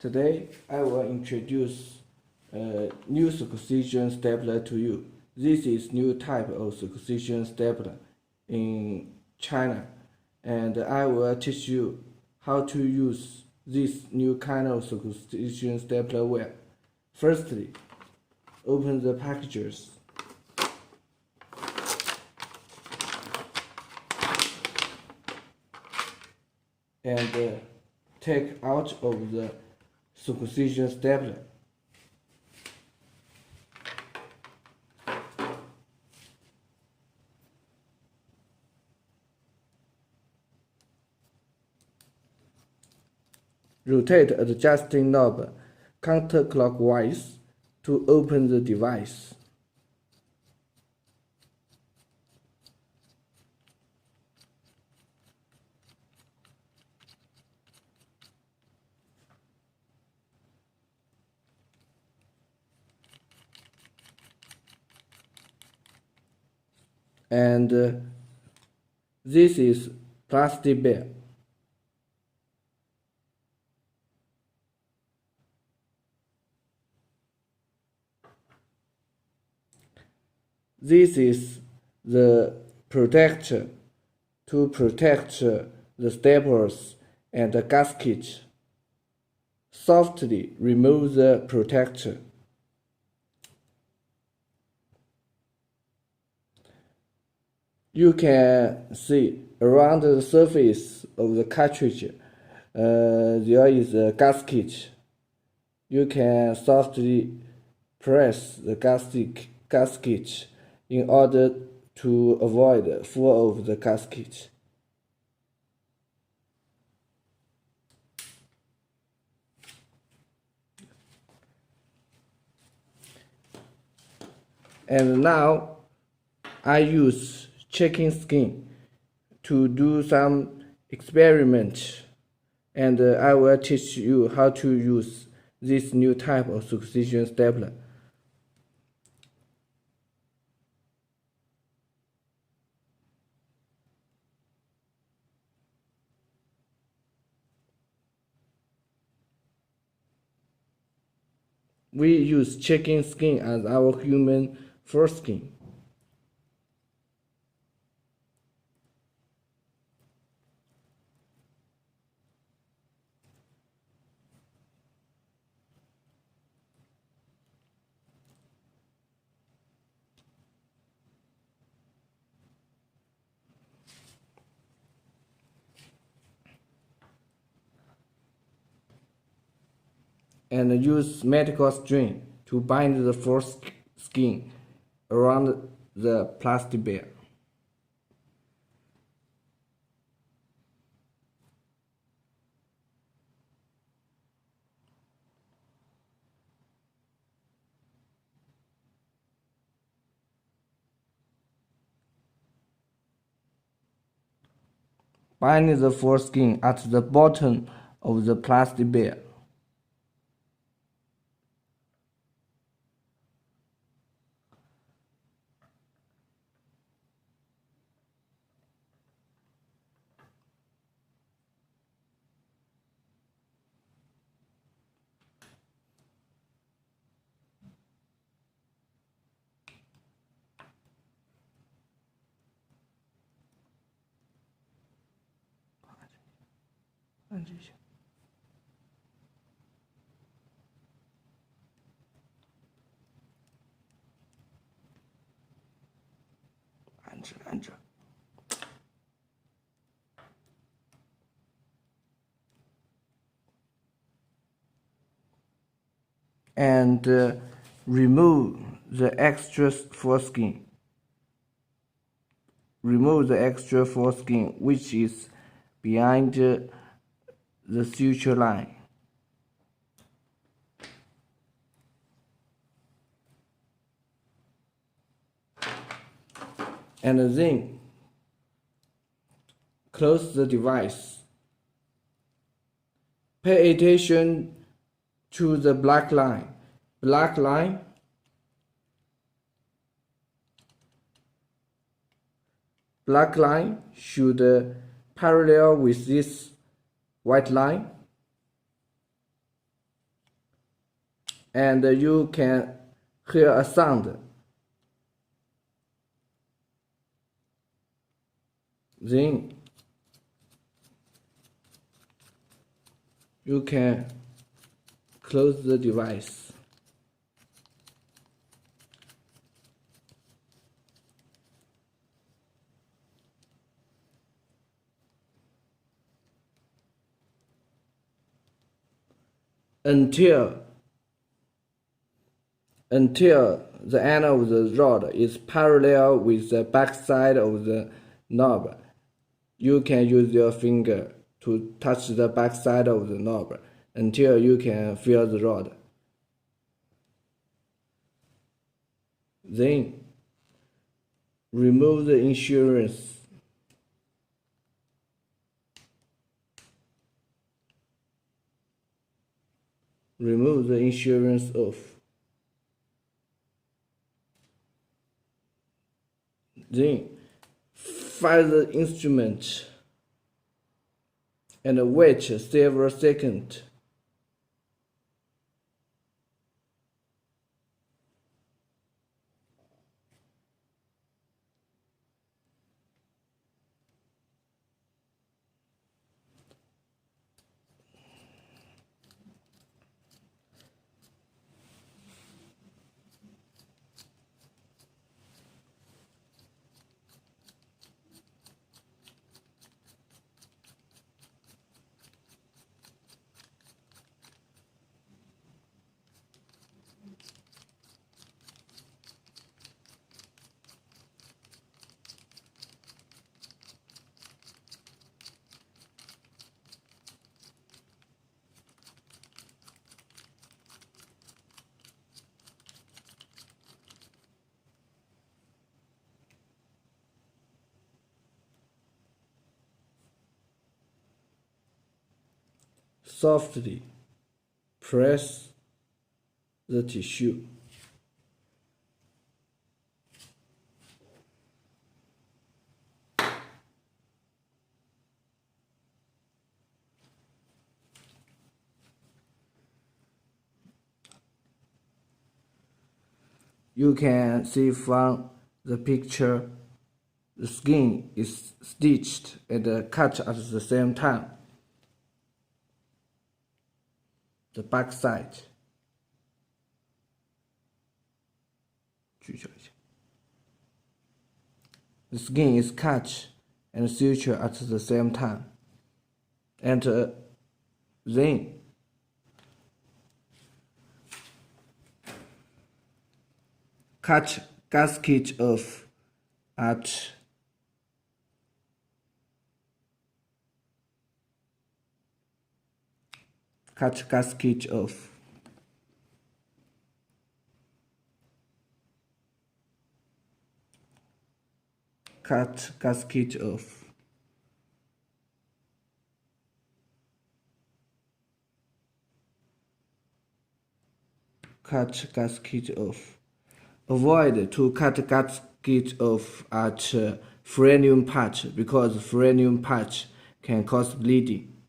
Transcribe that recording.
Today, I will introduce a new circumcision stapler to you. This is new type of circumcision stapler in China, and I will teach you how to use this new kind of circumcision stapler well. Firstly, open the packages and take out of the circumcision stapler. Rotate adjusting knob counterclockwise to open the device. And this is plastic bear. This is the protector to protect the staples and the gasket. Softly remove the protector. You can see around the surface of the cartridge there is a gasket. You can softly press the gasket in order to avoid fall of the gasket. And now I use chicken skin to do some experiment, and I will teach you how to use this new type of circumcision stapler. We use chicken skin as our human foreskin. And use medical string to bind the foreskin around the plastic bear. Bind the foreskin at the bottom of the plastic bear.按着。And remove the extra foreskin. Remove the extra foreskin which is behind the suture line. And then close the device. Pay attention to the black line. Black line should parallel with this white line. and you can hear a sound. Then you can close the device. Until the end of the rod is parallel with the back side of the knob. You can use your finger to touch the back side of the knob until you can feel the rod. Then remove the insurance. Remove the insurance off. Then fire the instrument and wait several seconds. Softly press the tissue. You can see from the picture the skin is stitched and cut at the same time. The back side. 聚焦一下. The skin is cut and sutured at the same time. And then cut gasket off at cut gasket off. Cut gasket off. Cut gasket off. Avoid to cut gasket off at frenulum patch because frenulum patch can cause bleeding.